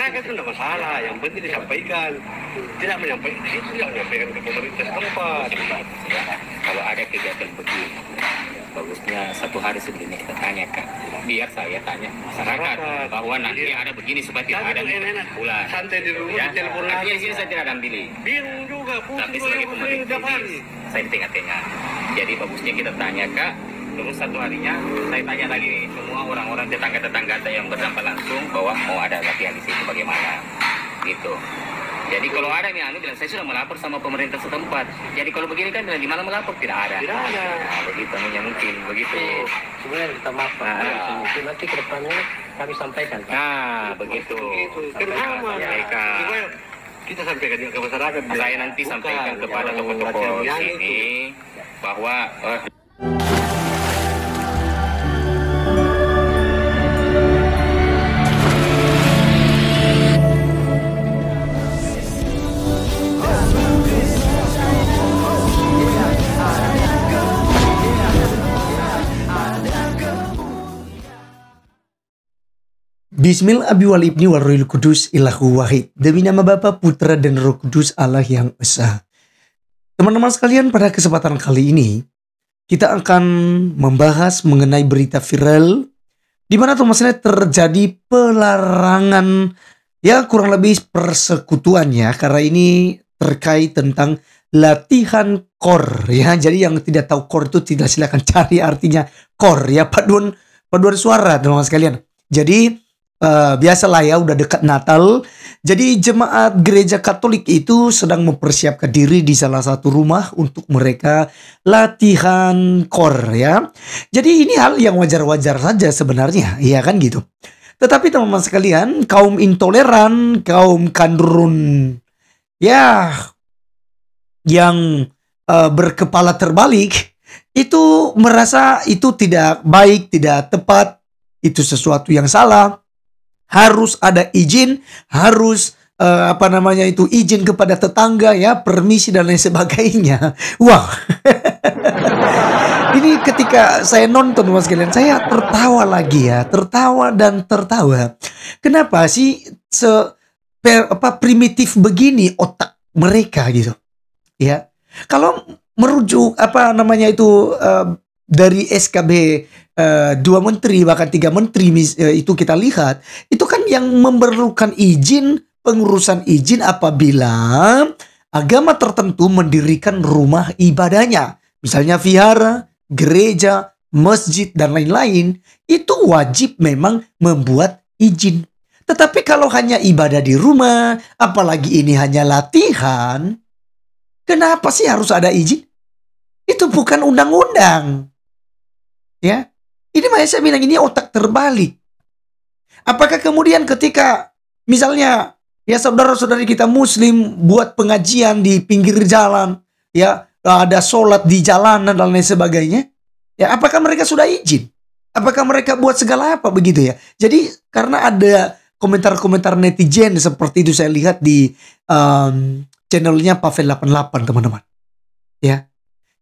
masyarakat itu tidak masalah, yang penting disampaikan. Tidak menyampaikan di situ, tidak menyampaikan ke pemerintah setempat. Kalau ada kegiatan begini, bagusnya satu hari sebelumnya kita tanya Kak. Biar saya tanya masyarakat bahwa nanti ada begini supaya tidak ada enak bulan. santai di rumah, Ya, telepon artinya lagi. di sini saya tidak akan pilih. Bingung juga, Tapi pusing sebagai juga pemerintah tiap hari. saya di tengah-tengah. Jadi bagusnya kita tanya Kak. Terus satu harinya saya tanya lagi nih, semua orang-orang tetangga-tetangga yang berdampak langsung bahwa mau ada latihan di situ bagaimana, gitu. Jadi kalau ada nih, bilang saya sudah melapor sama pemerintah setempat. Jadi kalau begini kan di mana melapor tidak ada. Tidak ada. Nah, begitu hanya mungkin begitu. Sebenarnya kita maaf Pak, nanti ke depannya kami sampaikan Pak. Nah, begitu. Kenapa? Sampaikan. Supaya kita sampaikan juga ke masyarakat. Saya nanti Bukan, sampaikan kepada yang tokoh-tokoh latihan itu. sini bahwa Bismil abi wal ibni wal ruhil kudus ilahu wahid. Demi nama Bapa, Putra dan Roh Kudus Allah yang Esa. Teman-teman sekalian, pada kesempatan kali ini kita akan membahas mengenai berita viral di mana teman-teman terjadi pelarangan, ya kurang lebih persekutuan ya, karena ini terkait tentang latihan kor ya. Jadi yang tidak tahu kor itu tidak, silakan cari artinya kor ya, paduan suara teman-teman sekalian. Jadi biasalah ya, udah dekat Natal. Jadi jemaat gereja Katolik itu sedang mempersiapkan diri di salah satu rumah untuk mereka latihan kor ya. Jadi ini hal yang wajar-wajar saja sebenarnya, ya kan gitu. Tetapi teman-teman sekalian, kaum intoleran, kaum kandrun ya yang berkepala terbalik itu merasa itu tidak baik, tidak tepat, itu sesuatu yang salah. Harus ada izin, harus izin kepada tetangga ya, permisi dan lain sebagainya. Wow. Ini ketika saya nonton mas kalian, saya tertawa lagi ya, tertawa dan tertawa. Kenapa sih primitif begini otak mereka gitu? Ya. Kalau merujuk dari SKB 2 menteri bahkan 3 menteri itu kita lihat, itu kan yang memerlukan izin, pengurusan izin apabila agama tertentu mendirikan rumah ibadahnya. Misalnya vihara, gereja, masjid dan lain-lain, itu wajib memang membuat izin. Tetapi kalau hanya ibadah di rumah, apalagi ini hanya latihan, kenapa sih harus ada izin? Itu bukan undang-undang. Ya. Ini makanya saya bilang ini otak terbalik. Apakah kemudian ketika misalnya ya saudara-saudari kita muslim buat pengajian di pinggir jalan, ya ada sholat di jalanan dan lain sebagainya, ya apakah mereka sudah izin? Apakah mereka buat segala apa begitu ya? Jadi karena ada komentar-komentar netizen seperti itu saya lihat di channelnya Pavel 88 teman-teman. Ya.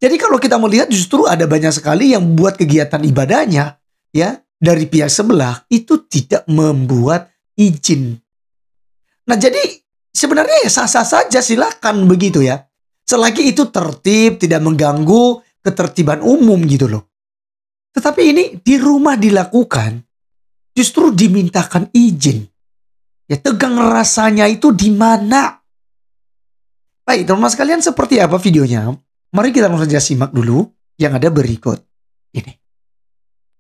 Jadi kalau kita melihat justru ada banyak sekali yang buat kegiatan ibadahnya ya dari pihak sebelah itu tidak membuat izin. Nah jadi sebenarnya ya sah-sah saja, silakan begitu ya. Selagi itu tertib, tidak mengganggu ketertiban umum gitu loh. Tetapi ini di rumah dilakukan justru dimintakan izin. Ya tegang rasanya itu di mana? Baik teman-teman sekalian, seperti apa videonya? Mari kita langsung saja simak dulu yang ada berikut ini.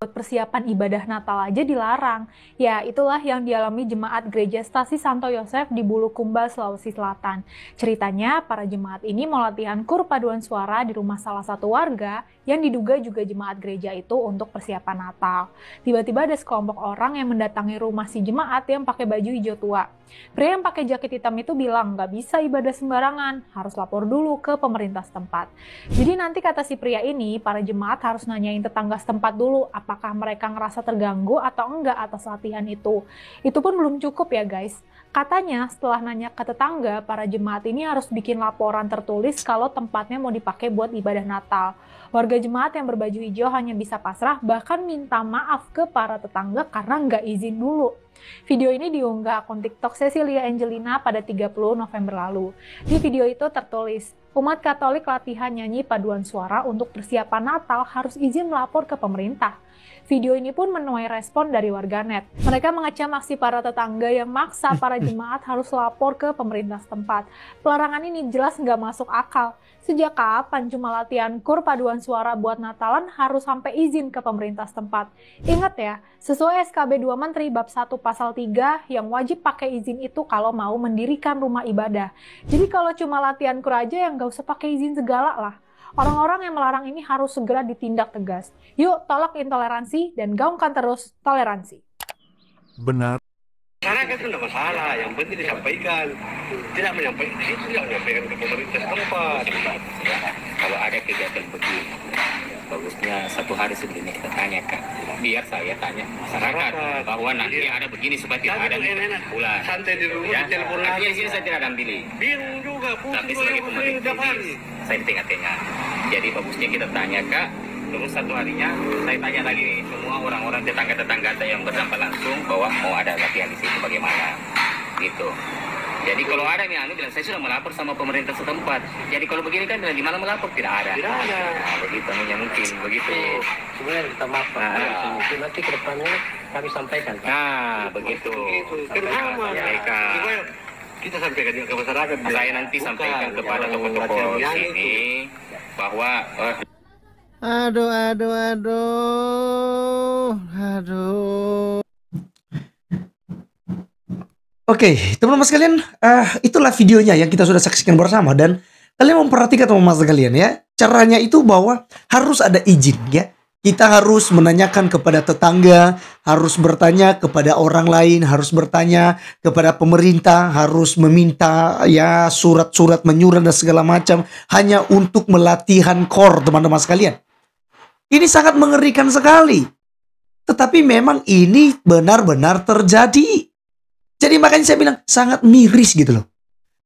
Buat persiapan ibadah Natal aja dilarang. Ya, itulah yang dialami jemaat Gereja Stasi Santo Yosef di Bulukumba, Sulawesi Selatan. Ceritanya, para jemaat ini mau latihan kur paduan suara di rumah salah satu warga yang diduga juga jemaat gereja itu untuk persiapan Natal. Tiba-tiba ada sekelompok orang yang mendatangi rumah si jemaat yang pakai baju hijau tua. Pria yang pakai jaket hitam itu bilang, nggak bisa ibadah sembarangan, harus lapor dulu ke pemerintah setempat. Jadi nanti kata si pria ini, para jemaat harus nanyain tetangga setempat dulu, apakah mereka ngerasa terganggu atau enggak atas latihan itu. Itu pun belum cukup ya guys. Katanya setelah nanya ke tetangga, para jemaat ini harus bikin laporan tertulis kalau tempatnya mau dipakai buat ibadah Natal. Warga jemaat yang berbaju hijau hanya bisa pasrah, bahkan minta maaf ke para tetangga karena nggak izin dulu. Video ini diunggah akun TikTok Cecilia Angelina pada 30 November lalu. Di video itu tertulis, umat Katolik latihan nyanyi paduan suara untuk persiapan Natal harus izin melapor ke pemerintah. Video ini pun menuai respon dari warganet. Mereka mengecam aksi para tetangga yang maksa para jemaat harus lapor ke pemerintah setempat. Pelarangan ini jelas nggak masuk akal. Sejak kapan cuma latihan kur paduan suara buat Natalan harus sampai izin ke pemerintah setempat? Ingat ya, sesuai SKB 2 Menteri Bab 1 Pasal 3 yang wajib pakai izin itu kalau mau mendirikan rumah ibadah. Jadi kalau cuma latihan kur aja yang nggak usah pakai izin segala lah. Orang-orang yang melarang ini harus segera ditindak tegas. Yuk tolak intoleransi dan gaungkan terus toleransi. Benar. Masyarakat itu tidak masalah, yang penting disampaikan. Tidak menyampaikan, tidak menyampaikan ke pemerintah setempat. Kalau ada kegiatan begini, bagusnya satu hari sebelumnya kita tanyakan. Biar saya tanya masyarakat bahwa nanti ada begini supaya tidak ada pula. Santai di rumah, Ya, telepon artinya lagi. di sini saya tidak akan pilih. Bingung juga, Tapi sebagai pemerintah ini, saya di tengah-tengah. Jadi bagusnya kita tanya Kak, terus satu harinya saya tanya lagi nih, semua orang-orang tetangga-tetangga yang berdampak langsung bahwa mau ada latihan di situ bagaimana, gitu. Jadi kalau ada nih anu bilang saya sudah melapor sama pemerintah setempat. Jadi kalau begini kan bilang di mana melapor tidak ada. Tidak ada. Nah, begitu anunya mungkin begitu. Sebenarnya minta maaf Pak. Mungkin nanti ke depannya kami sampaikan Pak. Nah, begitu. Kenapa? Sampaikan. Supaya kita sampaikan juga ke masyarakat. Saya nanti sampaikan kepada tokoh-tokoh sini bahwa Aduh. Oke, teman-teman sekalian, itulah videonya yang kita sudah saksikan bersama dan kalian memperhatikan teman-teman sekalian ya. Caranya itu bahwa harus ada izin ya. Kita harus menanyakan kepada tetangga, harus bertanya kepada orang lain, harus bertanya kepada pemerintah, harus meminta ya surat-surat menyurat dan segala macam hanya untuk melatihan kor teman-teman sekalian. Ini sangat mengerikan sekali. Tetapi memang ini benar-benar terjadi. Jadi makanya saya bilang sangat miris gitu loh.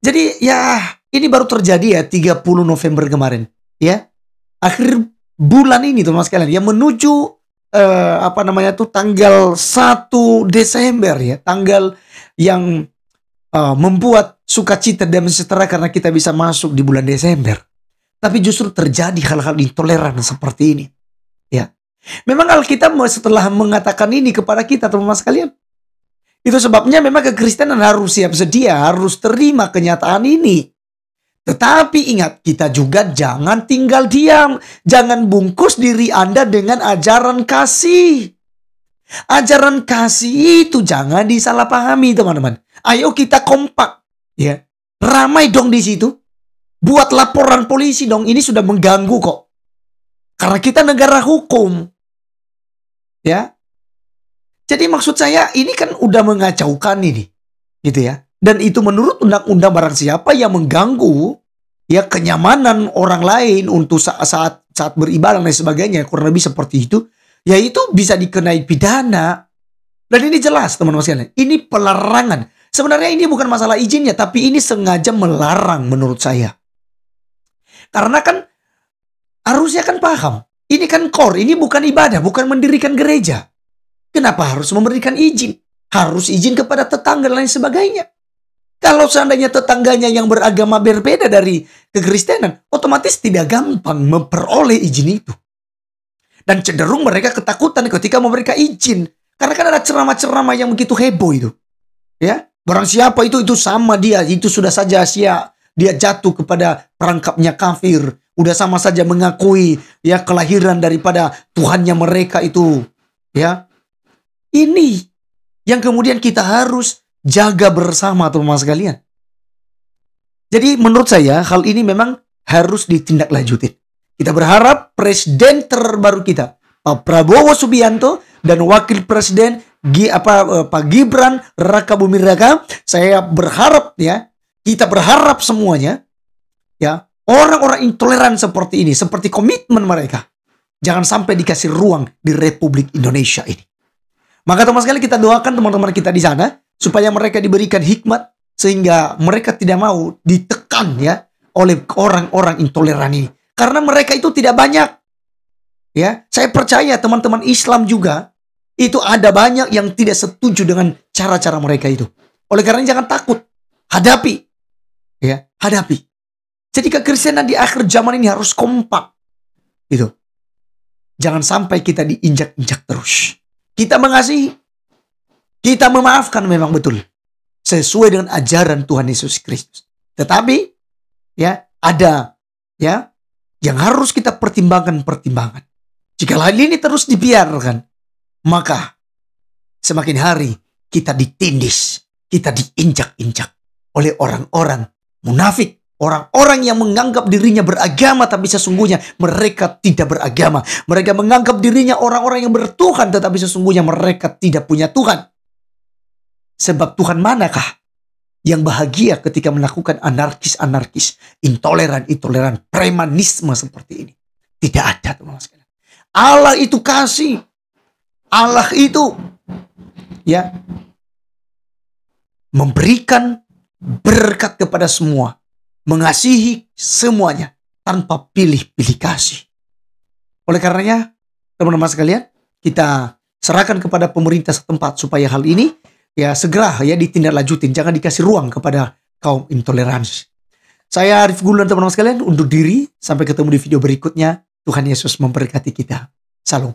Jadi ya ini baru terjadi ya 30 November kemarin. Ya. Akhir bulan ini teman-teman sekalian. Yang menuju tanggal 1 Desember ya. Tanggal yang membuat sukacita dan sejahtera karena kita bisa masuk di bulan Desember. Tapi justru terjadi hal-hal intoleran seperti ini. Ya. Memang Alkitab setelah mengatakan ini kepada kita teman-teman sekalian. Itu sebabnya memang kekristenan harus siap sedia, harus terima kenyataan ini. Tetapi ingat, kita juga jangan tinggal diam. Jangan bungkus diri Anda dengan ajaran kasih. Ajaran kasih itu jangan disalahpahami teman-teman. Ayo kita kompak. Ya. Ramai dong di situ. Buat laporan polisi dong, ini sudah mengganggu kok. Karena kita negara hukum. Ya. Jadi maksud saya ini kan udah mengacaukan ini. Gitu ya. Dan itu menurut undang-undang barang siapa yang mengganggu ya kenyamanan orang lain untuk saat beribadah dan sebagainya. Kurang lebih seperti itu. Ya itu bisa dikenai pidana. Dan ini jelas teman-teman sekalian. Ini pelarangan. Sebenarnya ini bukan masalah izinnya. Tapi ini sengaja melarang menurut saya. Karena kan harusnya kan paham. Ini kan kor. Ini bukan ibadah. Bukan mendirikan gereja. Kenapa harus memberikan izin? Harus izin kepada tetangga dan lain sebagainya. Kalau seandainya tetangganya yang beragama berbeda dari kekristenan, otomatis tidak gampang memperoleh izin itu. Dan cenderung mereka ketakutan ketika memberikan izin. Karena kan ada ceramah-ceramah yang begitu heboh itu. Ya, barang siapa itu sama dia, itu sudah saja dia jatuh kepada perangkapnya kafir. Udah sama saja mengakui ya kelahiran daripada Tuhannya mereka itu. Ya. Ini yang kemudian kita harus jaga bersama teman-teman sekalian. Jadi menurut saya hal ini memang harus ditindaklanjutin. Kita berharap presiden terbaru kita, Pak Prabowo Subianto dan Wakil Presiden Pak Gibran Rakabuming Raka, saya berharap ya, kita berharap semuanya ya, orang-orang intoleran seperti ini, seperti komitmen mereka, jangan sampai dikasih ruang di Republik Indonesia ini. Maka teman sekali kita doakan teman-teman kita di sana supaya mereka diberikan hikmat sehingga mereka tidak mau ditekan ya oleh orang-orang intoleran ini. Karena mereka itu tidak banyak. Ya, saya percaya teman-teman Islam juga itu ada banyak yang tidak setuju dengan cara-cara mereka itu. Oleh karena jangan takut, hadapi. Ya, hadapi. Jadi kekristenan di akhir zaman ini harus kompak. Gitu. Jangan sampai kita diinjak-injak terus. Kita mengasihi. Kita memaafkan memang betul. Sesuai dengan ajaran Tuhan Yesus Kristus. Tetapi ya ada ya yang harus kita pertimbangkan. Jika hal ini terus dibiarkan, maka semakin hari kita ditindis, kita diinjak-injak oleh orang-orang munafik. Orang-orang yang menganggap dirinya beragama tapi sesungguhnya mereka tidak beragama. Mereka menganggap dirinya orang-orang yang bertuhan tetapi sesungguhnya mereka tidak punya Tuhan. Sebab Tuhan manakah yang bahagia ketika melakukan anarkis, intoleran, premanisme seperti ini? Tidak ada, teman-teman sekalian. Allah itu kasih. Allah itu ya memberikan berkat kepada semua. Mengasihi semuanya tanpa pilih-pilih kasih. Oleh karenanya, teman-teman sekalian, kita serahkan kepada pemerintah setempat supaya hal ini ya segera ya ditindaklanjutin. Jangan dikasih ruang kepada kaum intoleransi. Saya Arif Gulan, teman-teman sekalian, undur diri. Sampai ketemu di video berikutnya. Tuhan Yesus memberkati kita. Salam.